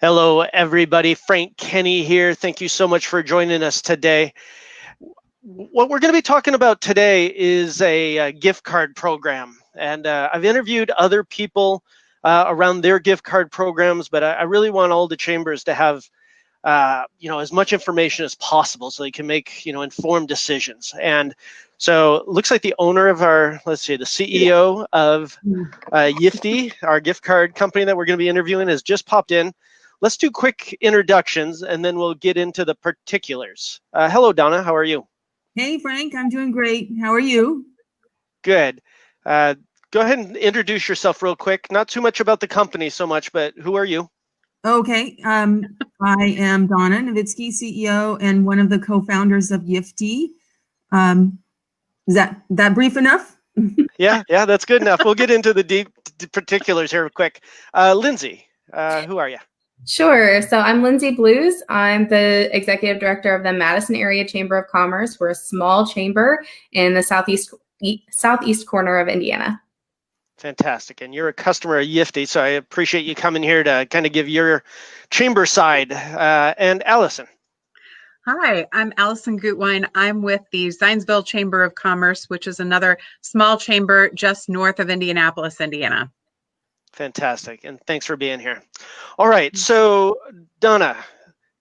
Hello, everybody. Frank Kenny here. Thank you so much for joining us today. What we're going to be talking about today is a gift card program. And I've interviewed other people around their gift card programs, but I really want all the chambers to have as much information as possible so they can make informed decisions. And so it looks like the owner of the CEO of Yiftee, our gift card company that we're going to be interviewing, has just popped in. Let's do quick introductions and then we'll get into the particulars. Hello, Donna. How are you? Hey, Frank. I'm doing great. How are you? Good. Go ahead and introduce yourself real quick. Not too much about the company so much, but who are you? Okay. I am Donna Novitsky, CEO and one of the co-founders of Yiftee. Is that brief enough? Yeah, that's good enough. We'll get into the deep particulars here real quick. Lindsay, who are you? Sure. So I'm Lindsay Bloos. I'm the executive director of the Madison Area Chamber of Commerce. We're a small chamber in the southeast corner of Indiana. Fantastic. And you're a customer of Yiftee, so I appreciate you coming here to kind of give your chamber side. And Allyson. Hi, I'm Allyson Guwein. I'm with the Zionsville Chamber of Commerce, which is another small chamber just north of Indianapolis, Indiana. Fantastic. And thanks for being here. All right. So, Donna,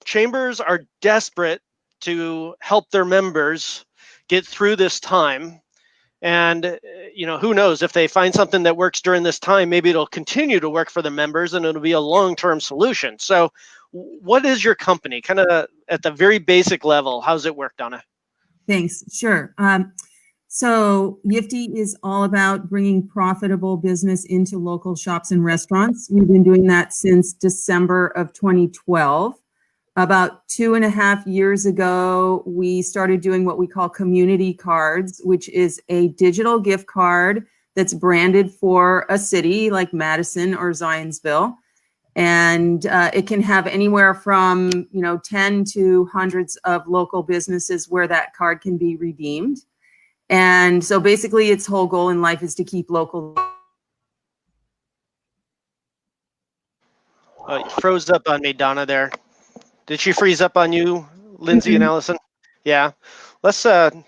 chambers are desperate to help their members get through this time. And, who knows, if they find something that works during this time, maybe it'll continue to work for the members and it'll be a long-term solution. So what is your company kind of at the very basic level? How's it work, Donna? Thanks. Sure. So Yiftee is all about bringing profitable business into local shops and restaurants. We've been doing that since December of 2012. About 2.5 years ago, we started doing what we call community cards, which is a digital gift card that's branded for a city like Madison or Zionsville. And it can have anywhere from 10 to hundreds of local businesses where that card can be redeemed. And so basically its whole goal in life is to keep local. Oh, you froze up on me, Donna, there. Did she freeze up on you, Lindsay and Allyson? Yeah. We'll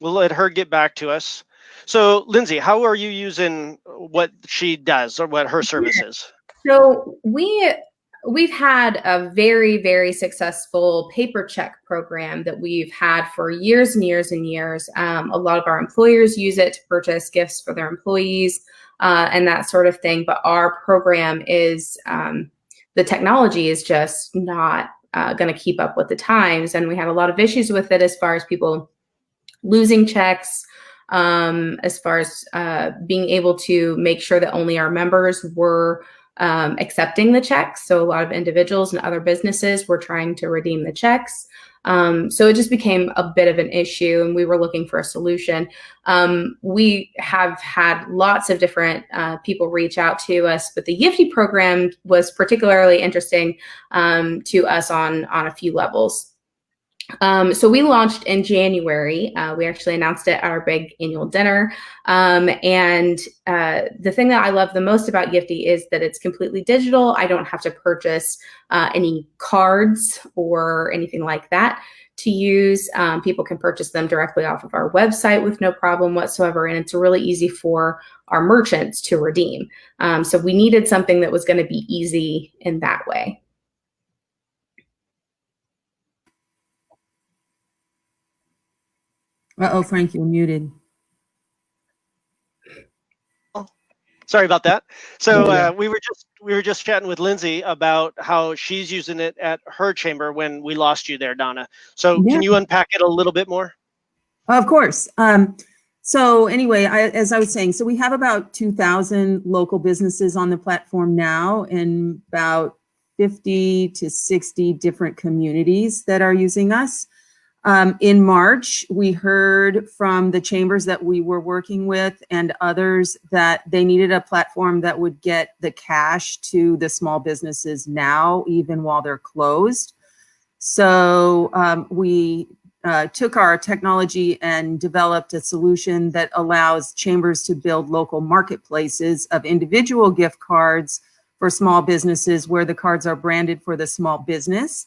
let her get back to us. So, Lindsay, how are you using what she does or what her service is? So we've had a very, very successful paper check program that we've had for years and years and years. A lot of our employers use it to purchase gifts for their employees and that sort of thing. But our program is, the technology is just not going to keep up with the times. And we had a lot of issues with it as far as people losing checks, as far as being able to make sure that only our members were accepting the checks. So a lot of individuals and other businesses were trying to redeem the checks. So it just became a bit of an issue and we were looking for a solution. We have had lots of different people reach out to us, but the Yiftee program was particularly interesting to us on a few levels. So we launched in January. We actually announced it at our big annual dinner. And the thing that I love the most about Yiftee is that it's completely digital. I don't have to purchase any cards or anything like that to use. People can purchase them directly off of our website with no problem whatsoever. And it's really easy for our merchants to redeem. So we needed something that was going to be easy in that way. Uh-oh, Frank, you're muted. Sorry about that. So we were just chatting with Lindsay about how she's using it at her chamber when we lost you there, Donna. So Can you unpack it a little bit more? Of course. So anyway, as I was saying, so we have about 2,000 local businesses on the platform now and about 50 to 60 different communities that are using us. In March, we heard from the chambers that we were working with and others that they needed a platform that would get the cash to the small businesses now, even while they're closed. So we took our technology and developed a solution that allows chambers to build local marketplaces of individual gift cards for small businesses where the cards are branded for the small business.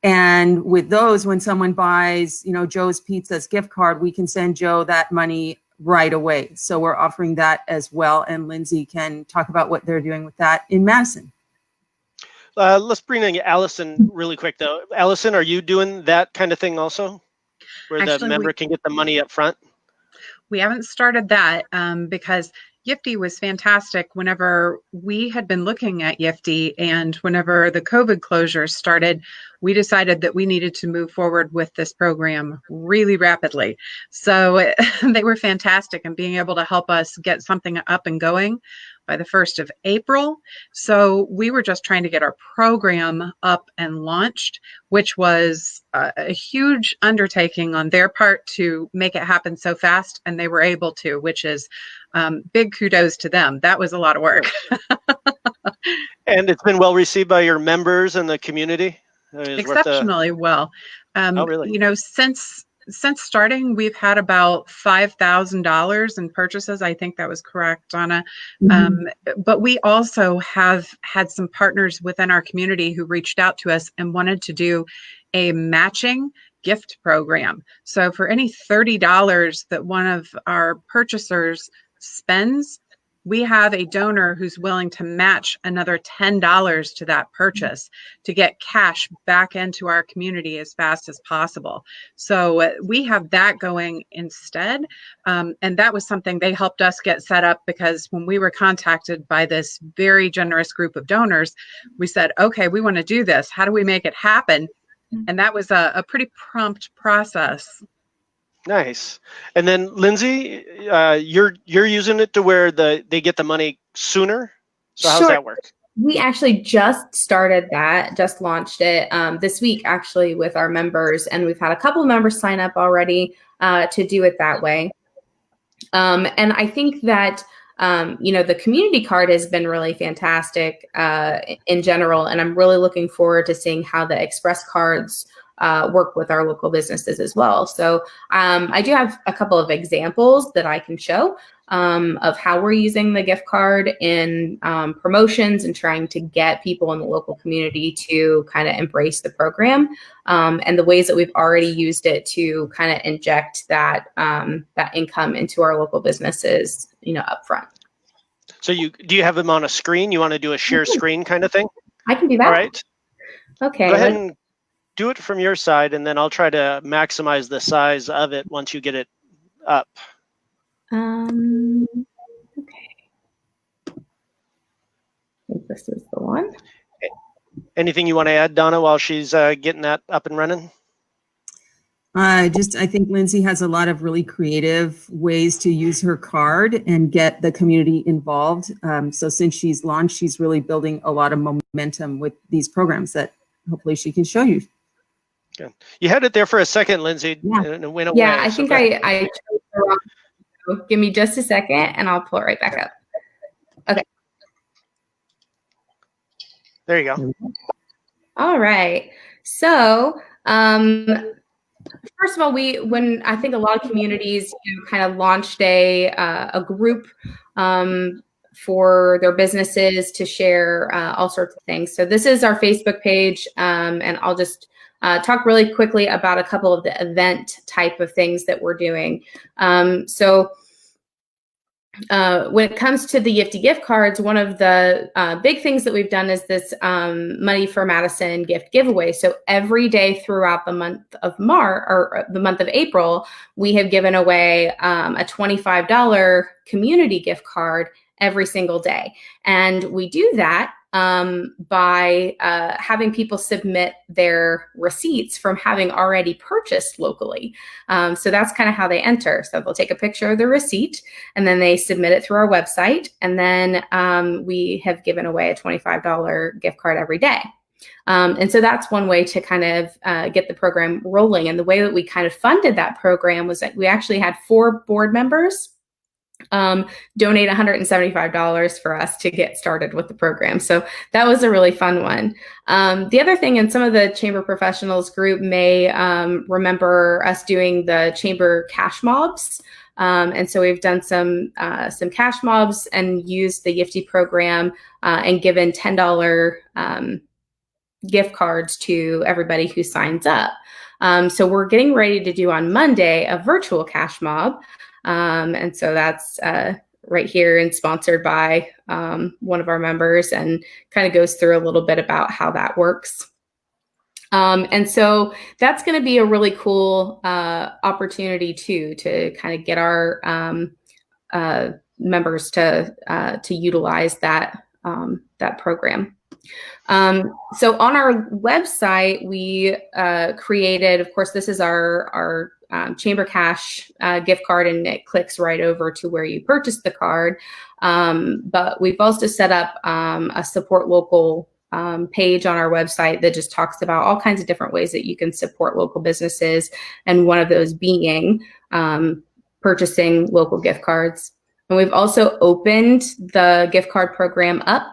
And with those, when someone buys, Joe's Pizza's gift card, we can send Joe that money right away. So we're offering that as well. And Lindsay can talk about what they're doing with that in Madison. Let's bring in Allyson really quick, though. Allyson, are you doing that kind of thing also, where the Actually, member can get the money up front? We haven't started that because Yiftee was fantastic whenever we had been looking at Yiftee, and whenever the COVID closures started, we decided that we needed to move forward with this program really rapidly. So they were fantastic in being able to help us get something up and going by the 1st of April. So we were just trying to get our program up and launched, which was a huge undertaking on their part to make it happen so fast. And they were able to, which is big kudos to them. That was a lot of work. And it's been well received by your members and the community? Exceptionally well. Oh, really? Since starting, we've had about $5,000 in purchases. I think that was correct, Donna. But we also have had some partners within our community who reached out to us and wanted to do a matching gift program. So for any $30 that one of our purchasers spends, we have a donor who's willing to match another $10 to that purchase to get cash back into our community as fast as possible. So we have that going instead. And that was something they helped us get set up, because when we were contacted by this very generous group of donors, we said, okay, we want to do this. How do we make it happen? And that was a pretty prompt process. Nice. And then Lindsay, you're using it to where they get the money sooner. So how's that work? We actually just started that, just launched it this week, actually, with our members. And we've had a couple of members sign up already to do it that way. And I think that, the community card has been really fantastic in general. And I'm really looking forward to seeing how the express cards work with our local businesses as well. So I do have a couple of examples that I can show of how we're using the gift card in promotions and trying to get people in the local community to kind of embrace the program, and the ways that we've already used it to kind of inject that that income into our local businesses, up front. So do you have them on a screen? You want to do a share screen kind of thing? I can do that. All right. Okay. Go ahead and do it from your side, and then I'll try to maximize the size of it once you get it up. Okay. I think this is the one. Anything you want to add, Donna, while she's getting that up and running? I think Lindsay has a lot of really creative ways to use her card and get the community involved. So since she's launched, she's really building a lot of momentum with these programs that hopefully she can show you. Good. You had it there for a second, Lindsay, and it went away. Yeah, I think I chose the wrong. Give me just a second, and I'll pull it right back up. Okay. There you go. All right. So, first of all, when I think a lot of communities kind of launched a group for their businesses to share all sorts of things. So this is our Facebook page, and I'll just talk really quickly about a couple of the event type of things that we're doing. So when it comes to the Yiftee gift cards, one of the big things that we've done is this Money for Madison gift giveaway. So every day throughout the month of March or the month of April, we have given away a $25 community gift card every single day. And we do that by having people submit their receipts from having already purchased locally. So that's kind of how they enter. So they'll take a picture of the receipt and then they submit it through our website. And then we have given away a $25 gift card every day. And so that's one way to kind of get the program rolling. And the way that we kind of funded that program was that we actually had 4 board members donate $175 for us to get started with the program. So that was a really fun one. The other thing, and some of the chamber professionals group may remember us doing the chamber cash mobs. And so we've done some cash mobs and used the Yiftee program and given $10 gift cards to everybody who signs up. So we're getting ready to do on Monday a virtual cash mob. And so that's right here and sponsored by one of our members, and kind of goes through a little bit about how that works. And so that's going to be a really cool opportunity too, to kind of get our members to utilize that program. So on our website, we created, of course, this is our Chamber Cash gift card, and it clicks right over to where you purchase the card. But we've also set up a support local page on our website that just talks about all kinds of different ways that you can support local businesses, and one of those being purchasing local gift cards. And we've also opened the gift card program up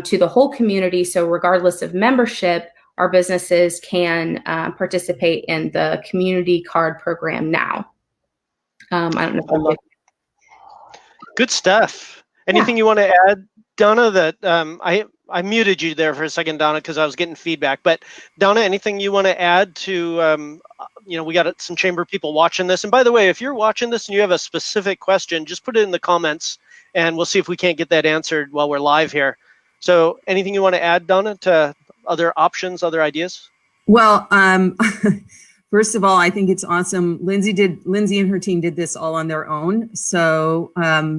to the whole community. So regardless of membership, our businesses can participate in the community card program now. I don't know. Good stuff. Anything you want to add, Donna? That I muted you there for a second, Donna, because I was getting feedback. But Donna, anything you want to add to? We got some chamber people watching this. And by the way, if you're watching this and you have a specific question, just put it in the comments, and we'll see if we can't get that answered while we're live here. So, anything you want to add, Donna, to other options, other ideas? Well, first of all, I think it's awesome. Lindsay and her team did this all on their own. So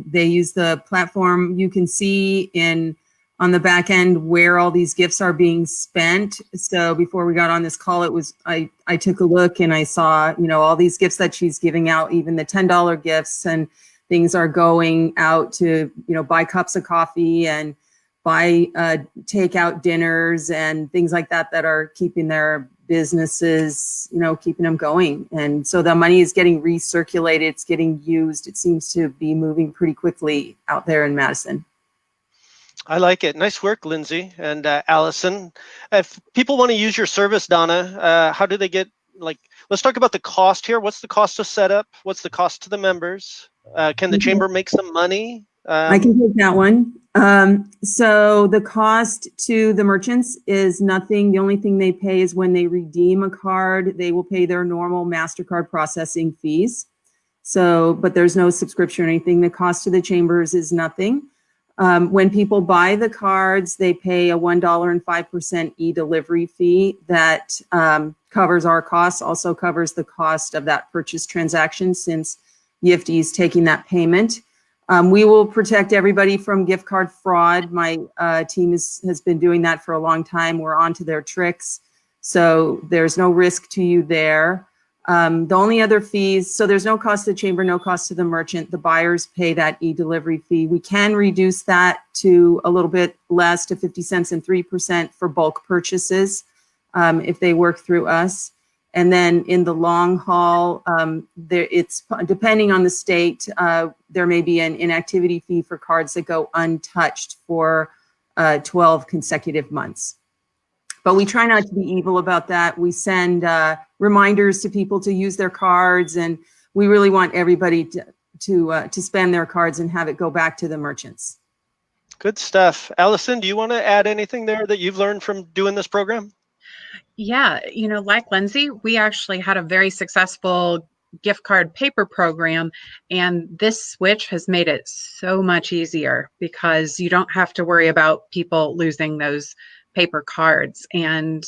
they use the platform. You can see on the back end where all these gifts are being spent. So before we got on this call, I took a look and I saw, all these gifts that she's giving out, even the $10 gifts, and things are going out to, buy cups of coffee and buy takeout dinners and things like that are keeping their businesses, keeping them going. And so the money is getting recirculated, it's getting used. It seems to be moving pretty quickly out there in Madison. I like it. Nice work, Lindsay and Allyson. If people want to use your service, Donna, how do they get, let's talk about the cost here. What's the cost of setup? What's the cost to the members? Can the chamber make some money? I can take that one. So the cost to the merchants is nothing. The only thing they pay is when they redeem a card, they will pay their normal MasterCard processing fees. So, but there's no subscription or anything. The cost to the chambers is nothing. When people buy the cards, they pay a $1.05 e-delivery fee that covers our costs, also covers the cost of that purchase transaction, since Yiftee is taking that payment. We will protect everybody from gift card fraud. My team has been doing that for a long time. We're onto their tricks. So there's no risk to you there. The only other fees, so there's no cost to the chamber, no cost to the merchant. The buyers pay that e-delivery fee. We can reduce that to a little bit less, to 50 cents and 3% for bulk purchases if they work through us. And then in the long haul, it's depending on the state, there may be an inactivity fee for cards that go untouched for 12 consecutive months. But we try not to be evil about that. We send reminders to people to use their cards, and we really want everybody to spend their cards and have it go back to the merchants. Good stuff. Allyson, do you want to add anything there that you've learned from doing this program? Yeah, like Lindsay, we actually had a very successful gift card paper program, and this switch has made it so much easier because you don't have to worry about people losing those paper cards. And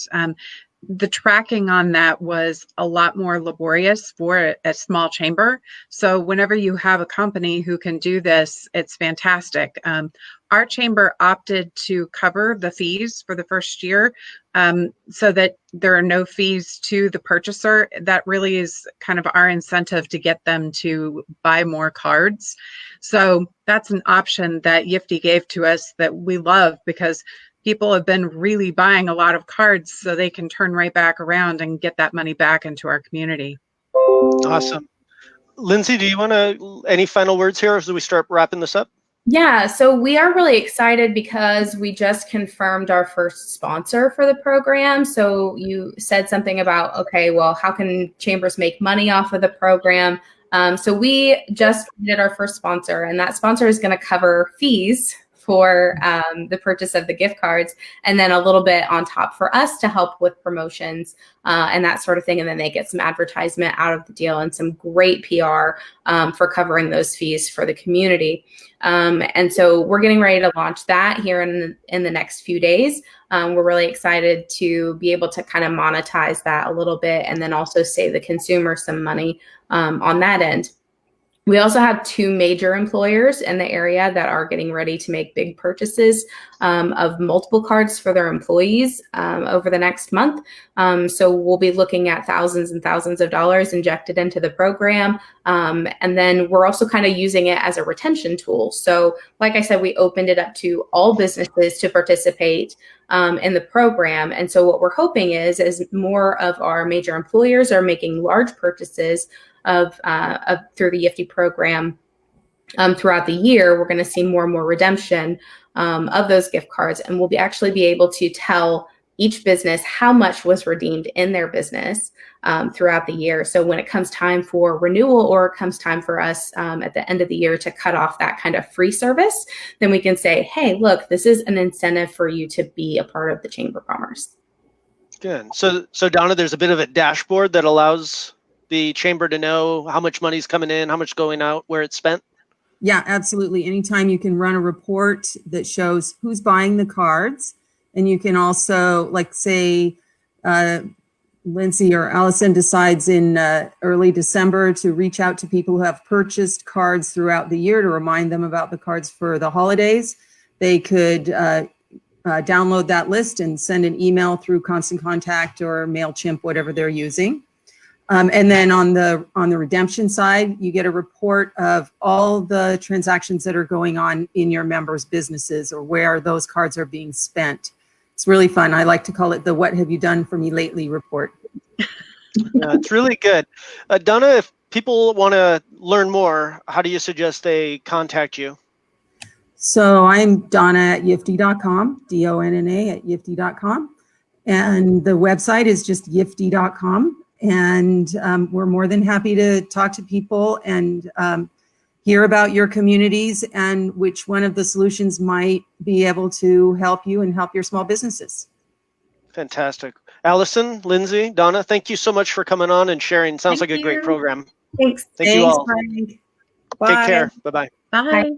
the tracking on that was a lot more laborious for a small chamber. So whenever you have a company who can do this, it's fantastic. Our chamber opted to cover the fees for the first year so that there are no fees to the purchaser. That really is kind of our incentive to get them to buy more cards. So that's an option that Yiftee gave to us that we love, because people have been really buying a lot of cards so they can turn right back around and get that money back into our community. Awesome. Lindsay, do you want any final words here as we start wrapping this up? Yeah, so we are really excited because we just confirmed our first sponsor for the program. So you said something about, okay, well, how can chambers make money off of the program? So we just did our first sponsor, and that sponsor is going to cover fees for the purchase of the gift cards, and then a little bit on top for us to help with promotions and that sort of thing. And then they get some advertisement out of the deal and some great PR for covering those fees for the community. And so we're getting ready to launch that here in the next few days. We're really excited to be able to kind of monetize that a little bit and then also save the consumer some money on that end. We also have 2 major employers in the area that are getting ready to make big purchases of multiple cards for their employees over the next month. So we'll be looking at thousands and thousands of dollars injected into the program. And then we're also kind of using it as a retention tool. So like I said, we opened it up to all businesses to participate in the program. And so what we're hoping is as more of our major employers are making large purchases of through the Yiftee program throughout the year, we're going to see more and more redemption of those gift cards, and we'll actually be able to tell each business how much was redeemed in their business throughout the year. So when it comes time for renewal or it comes time for us at the end of the year to cut off that kind of free service, then we can say, hey, look, this is an incentive for you to be a part of the Chamber of Commerce. Good. So Donna, there's a bit of a dashboard that allows the chamber to know how much money's coming in, how much going out, where it's spent? Yeah, absolutely. Anytime you can run a report that shows who's buying the cards, and you can also, like, say, Lindsay or Allyson decides in early December to reach out to people who have purchased cards throughout the year to remind them about the cards for the holidays. They could download that list and send an email through Constant Contact or MailChimp, whatever they're using. And then on the redemption side, you get a report of all the transactions that are going on in your members' businesses or where those cards are being spent. It's really fun. I like to call it the "What have you done for me lately" report. Yeah, it's really good. Donna, if people want to learn more, how do you suggest they contact you? So I'm Donna at Yiftee.com, Donna at Yiftee.com. And the website is just Yiftee.com. And we're more than happy to talk to people and hear about your communities and which one of the solutions might be able to help you and help your small businesses. Fantastic. Allyson, Lindsay, Donna, thank you so much for coming on and sharing. Sounds like a great program. Thanks. Thank you all. Frank. Take care. Bye-bye. Bye.